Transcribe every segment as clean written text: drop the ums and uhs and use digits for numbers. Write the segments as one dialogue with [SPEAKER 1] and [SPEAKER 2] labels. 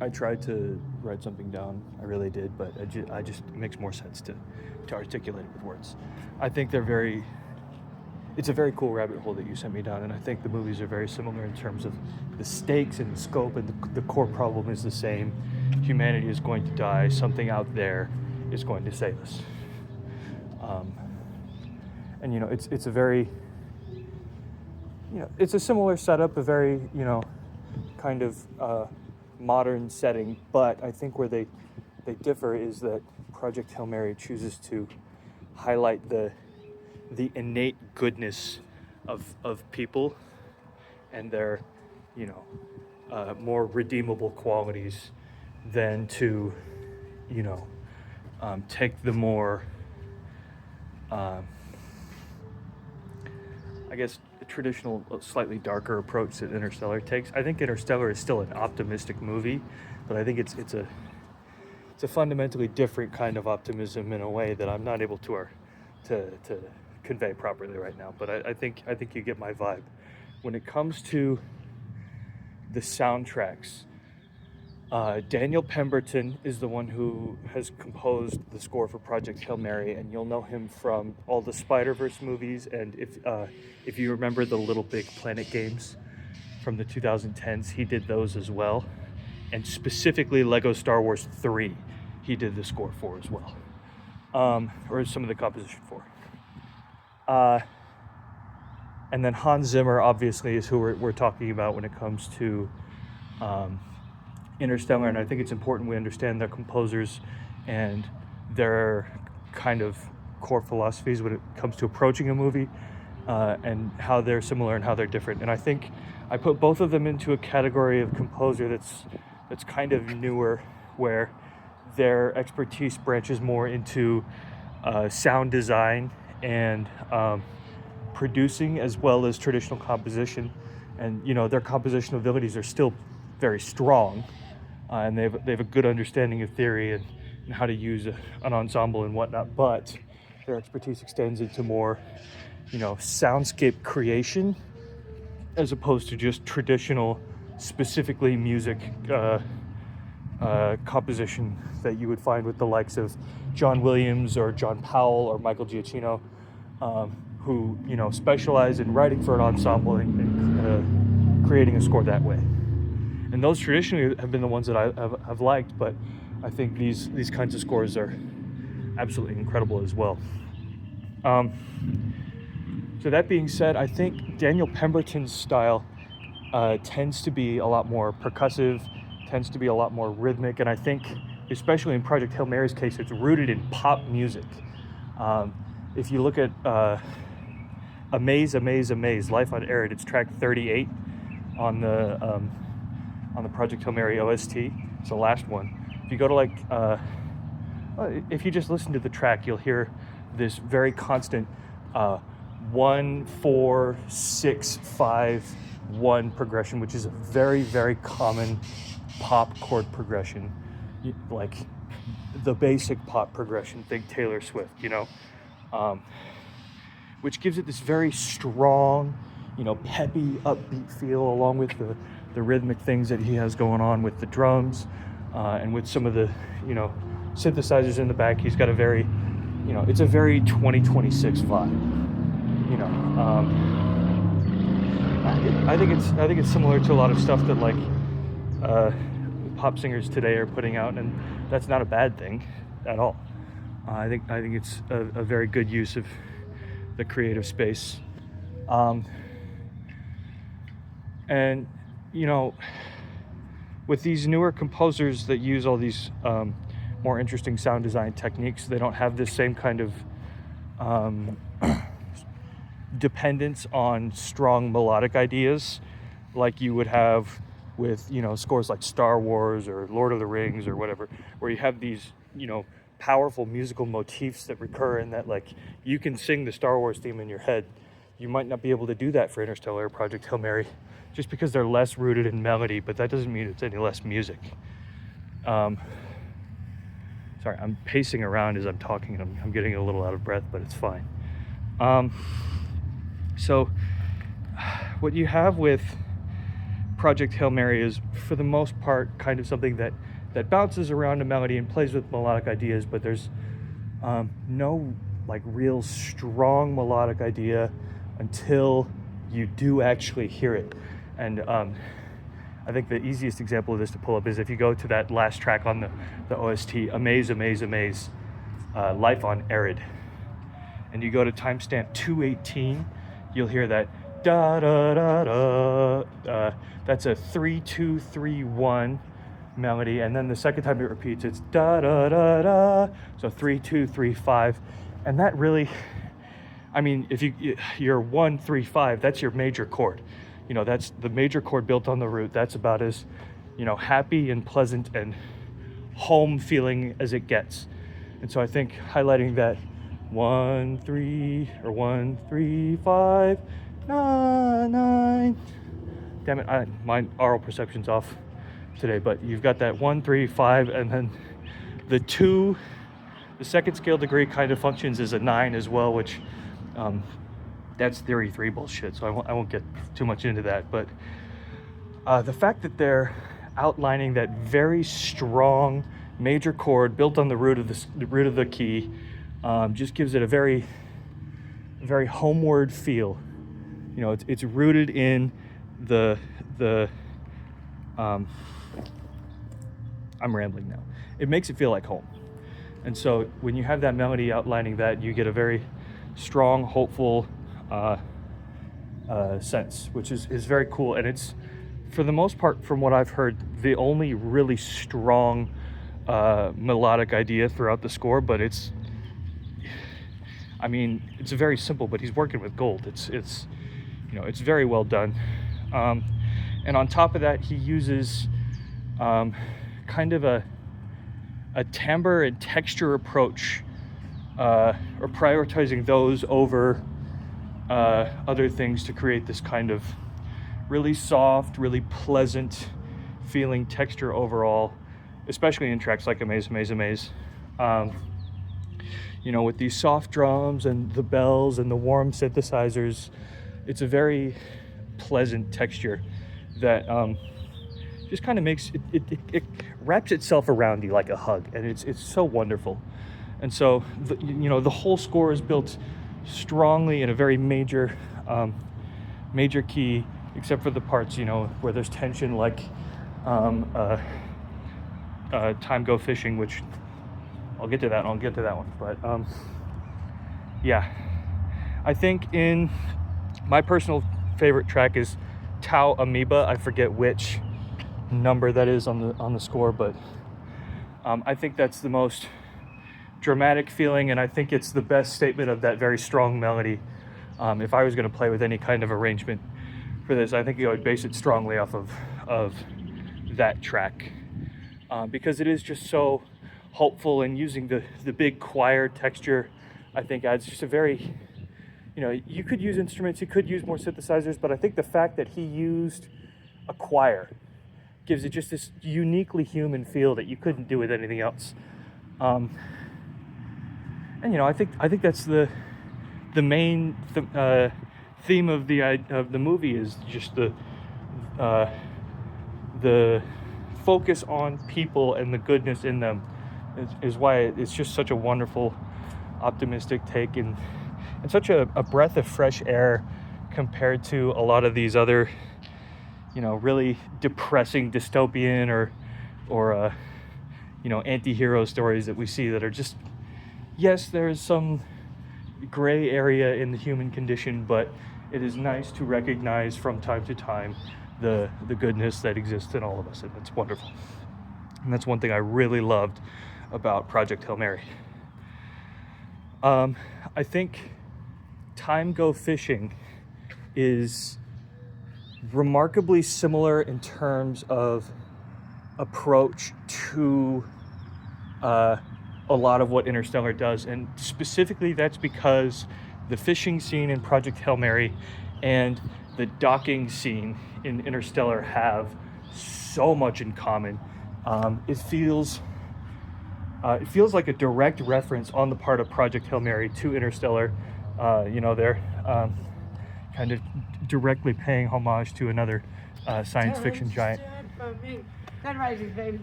[SPEAKER 1] I tried to write something down. I really did, but I just it makes more sense to articulate it with words. I think it's a very cool rabbit hole that you sent me down, and I think the movies are very similar in terms of the stakes and the scope, and the core problem is the same. Humanity is going to die. Something out there is going to save us. Um, and it's a very it's a similar setup, a very kind of modern setting, but I think where they differ is that Project Hail Mary chooses to highlight the innate goodness of people and their more redeemable qualities than to take the more I guess the traditional, slightly darker approach that Interstellar takes. I think Interstellar is still an optimistic movie, but I think it's a fundamentally different kind of optimism in a way that I'm not able to convey properly right now. But I think you get my vibe. When it comes to the soundtracks, Daniel Pemberton is the one who has composed the score for Project Hail Mary, and you'll know him from all the Spider-Verse movies, and if you remember the Little Big Planet games from the 2010s, he did those as well, and specifically Lego Star Wars 3 he did the score for as well, or some of the composition for. And then Hans Zimmer obviously is who we're talking about when it comes to Interstellar, and I think it's important we understand their composers and their kind of core philosophies when it comes to approaching a movie, and how they're similar and how they're different. And I think I put both of them into a category of composer that's kind of newer, where their expertise branches more into sound design and producing, as well as traditional composition. And their compositional abilities are still very strong, and they have a good understanding of theory and how to use an ensemble and whatnot. But their expertise extends into more, soundscape creation, as opposed to just traditional, specifically music composition that you would find with the likes of John Williams or John Powell or Michael Giacchino, who specialize in writing for an ensemble and creating a score that way. And those traditionally have been the ones that I have liked, but I think these kinds of scores are absolutely incredible as well. So that being said, I think Daniel Pemberton's style tends to be a lot more percussive, tends to be a lot more rhythmic, and I think, especially in Project Hail Mary's case, it's rooted in pop music. If you look at Amaze, Amaze, Amaze, Life on Arid, it's track 38 on the Project Hail Mary OST. It's the last one. If you go to if you just listen to the track, you'll hear this very constant 1 4 6 5 1 progression, which is a very, very common pop chord progression, like the basic pop progression. Think Taylor Swift, which gives it this very strong, peppy, upbeat feel, along with the rhythmic things that he has going on with the drums, and with some of the, synthesizers in the back. He's got a very, it's a very 2026 vibe. I think it's similar to a lot of stuff that pop singers today are putting out, and that's not a bad thing at all. I think it's a very good use of the creative space, and with these newer composers that use all these more interesting sound design techniques, they don't have this same kind of dependence on strong melodic ideas like you would have with scores like Star Wars or Lord of the Rings or whatever, where you have these powerful musical motifs that recur, and that you can sing the Star Wars theme in your head. You might not be able to do that for Interstellar or Project Hail Mary, just because they're less rooted in melody, but that doesn't mean it's any less music. Sorry, I'm pacing around as I'm talking, and I'm getting a little out of breath, but it's fine. So what you have with Project Hail Mary is, for the most part, kind of something that bounces around a melody and plays with melodic ideas, but there's no like real strong melodic idea until you do actually hear it. And I think the easiest example of this to pull up is if you go to that last track on the OST, Amaze, Amaze, Amaze, Life on Arid, and you go to timestamp 218, you'll hear that da da da da. That's a 3-2-3-1 melody, and then the second time it repeats, it's da da da da. So 3-2-3-5, and that really, I mean, if you're 1-3-5, that's your major chord. You know, that's the major chord built on the root. That's about as, you know, happy and pleasant and home feeling as it gets. And so I think highlighting that 1-3 or 1-3-5 9. Damn it, my aural perception's off today, but you've got that 1-3-5, and then the 2, the second scale degree kind of functions as a 9 as well, which that's theory 3 bullshit, so I won't get too much into that. But the fact that they're outlining that very strong major chord built on the root of the key just gives it a very homeward feel. You know, it's rooted in the I'm rambling now. It makes it feel like home. And so when you have that melody outlining that, you get a very strong, hopeful sense, which is very cool. And it's, for the most part, from what I've heard, the only really strong melodic idea throughout the score. But it's very simple, but he's working with gold. It's you know, it's very well done. And on top of that, he uses kind of a timbre and texture approach, or prioritizing those over other things to create this kind of really soft, really pleasant feeling texture overall, especially in tracks like Amaze, Amaze, Amaze. You know, with these soft drums and the bells and the warm synthesizers, it's a very pleasant texture that just kind of makes it wraps itself around you like a hug, and it's so wonderful. And so the whole score is built strongly in a very major key, except for the parts, you know, where there's tension, like Time Go Fishing, which I'll get to that one. But yeah, I think in my personal favorite track is Tau Amoeba. I forget which number that is on the score, but I think that's the most dramatic feeling, and I think it's the best statement of that very strong melody. If I was going to play with any kind of arrangement for this, I think I would base it strongly off of that track, because it is just so hopeful, and using the big choir texture, I think adds just a very, you know, you could use instruments, you could use more synthesizers, but I think the fact that he used a choir gives it just this uniquely human feel that you couldn't do with anything else. And you know, I think that's the main theme of the movie, is just the focus on people and the goodness in them is why it's just such a wonderful, optimistic take, and such a breath of fresh air compared to a lot of these other, you know, really depressing dystopian or you know, anti-hero stories that we see that are just, yes, there's some gray area in the human condition, but it is nice to recognize from time to time the goodness that exists in all of us, and it's wonderful. And that's one thing I really loved about Project Hail Mary. I think Time Go Fishing is remarkably similar in terms of approach to a lot of what Interstellar does, and specifically that's because the fishing scene in Project Hail Mary and the docking scene in Interstellar have so much in common. It feels like a direct reference on the part of Project Hail Mary to Interstellar. You know, they're kind of directly paying homage to another science fiction giant.
[SPEAKER 2] Sun rises, baby.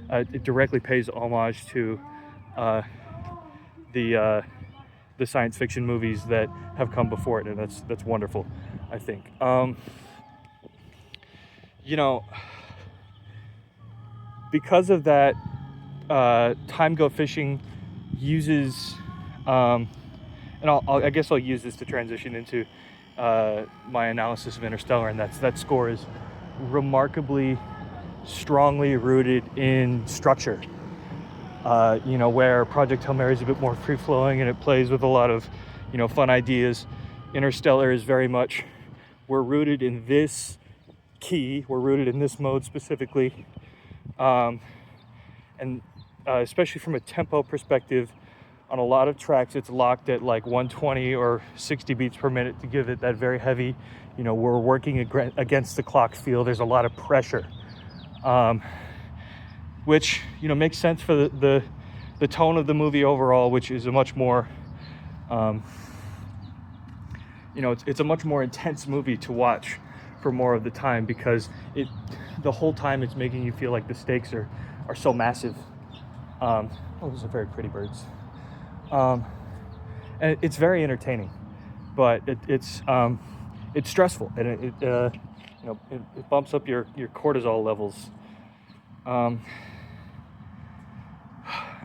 [SPEAKER 1] It directly pays homage to the science fiction movies that have come before it, and that's wonderful, I think. You know, because of that, Time Go Fishing uses, and I guess I'll use this to transition into my analysis of Interstellar, and that score is remarkably strongly rooted in structure. You know, where Project Hail Mary is a bit more free-flowing and it plays with a lot of, you know, fun ideas. Interstellar is very much, we're rooted in this key, we're rooted in this mode specifically, and especially from a tempo perspective, on a lot of tracks it's locked at like 120 or 60 beats per minute to give it that very heavy, you know, we're working against the clock feel. There's a lot of pressure, which, you know, makes sense for the tone of the movie overall, which is a much more, you know, it's a much more intense movie to watch for more of the time, because the whole time it's making you feel like the stakes are so massive. Oh, those are very pretty birds. And it's very entertaining, but it's stressful, and it you know, it bumps up your cortisol levels.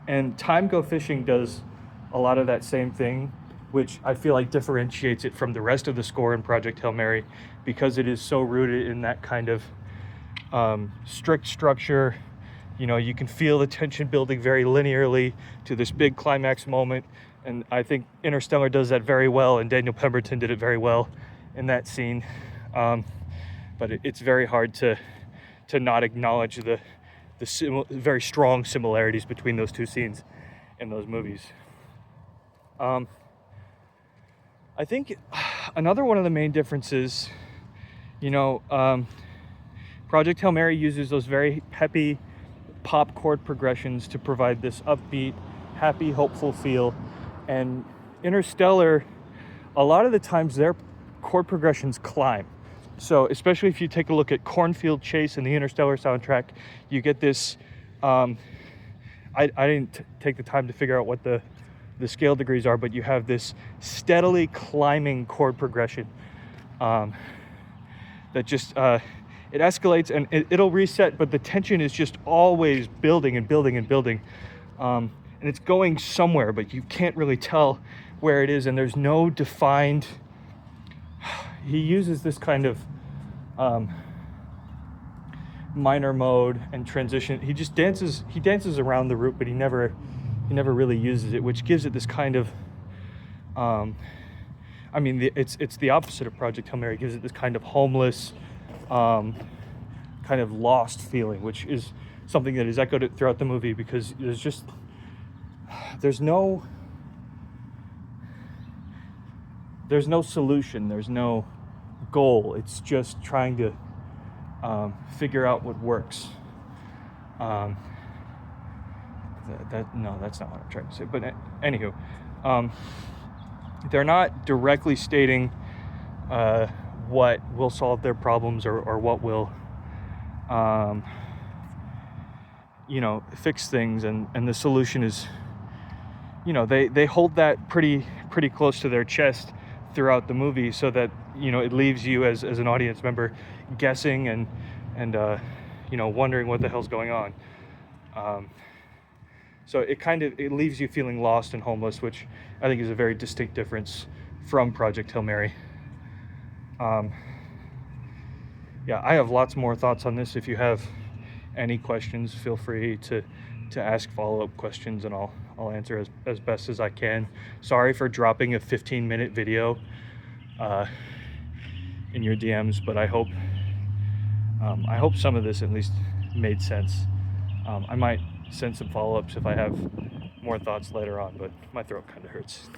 [SPEAKER 1] And Time Go Fishing does a lot of that same thing, which I feel like differentiates it from the rest of the score in Project Hail Mary, because it is so rooted in that kind of strict structure. You know, you can feel the tension building very linearly to this big climax moment, and I think Interstellar does that very well, and Daniel Pemberton did it very well in that scene. But it's very hard to not acknowledge the very strong similarities between those two scenes in those movies. I think another one of the main differences, you know, Project Hail Mary uses those very peppy pop chord progressions to provide this upbeat, happy, hopeful feel. And Interstellar, a lot of the times their chord progressions climb. So especially if you take a look at Cornfield Chase in the Interstellar soundtrack, you get this, I didn't take the time to figure out what the scale degrees are, but you have this steadily climbing chord progression that just, it escalates and it'll reset, but the tension is just always building and building and building. And it's going somewhere, but you can't really tell where it is, and there's no defined, he uses this kind of minor mode and transition. He dances around the root, but he never really uses it, which gives it this kind of, I mean, it's the opposite of Project Hail Mary. It gives it this kind of homeless, kind of lost feeling, which is something that is echoed throughout the movie, because there's no solution, there's no goal. It's just trying to figure out what works. That's not what I'm trying to say. But anywho, they're not directly stating what will solve their problems or what will, you know, fix things. And the solution is, you know, they hold that pretty close to their chest throughout the movie, so that, you know, it leaves you as an audience member guessing and you know, wondering what the hell's going on. So it leaves you feeling lost and homeless, which I think is a very distinct difference from Project Hail Mary. Yeah, I have lots more thoughts on this. If you have any questions, feel free to ask follow-up questions, and I'll answer as best as I can. Sorry for dropping a 15-minute video in your DMs, but I hope some of this at least made sense. I might send some follow-ups if I have more thoughts later on, but my throat kind of hurts.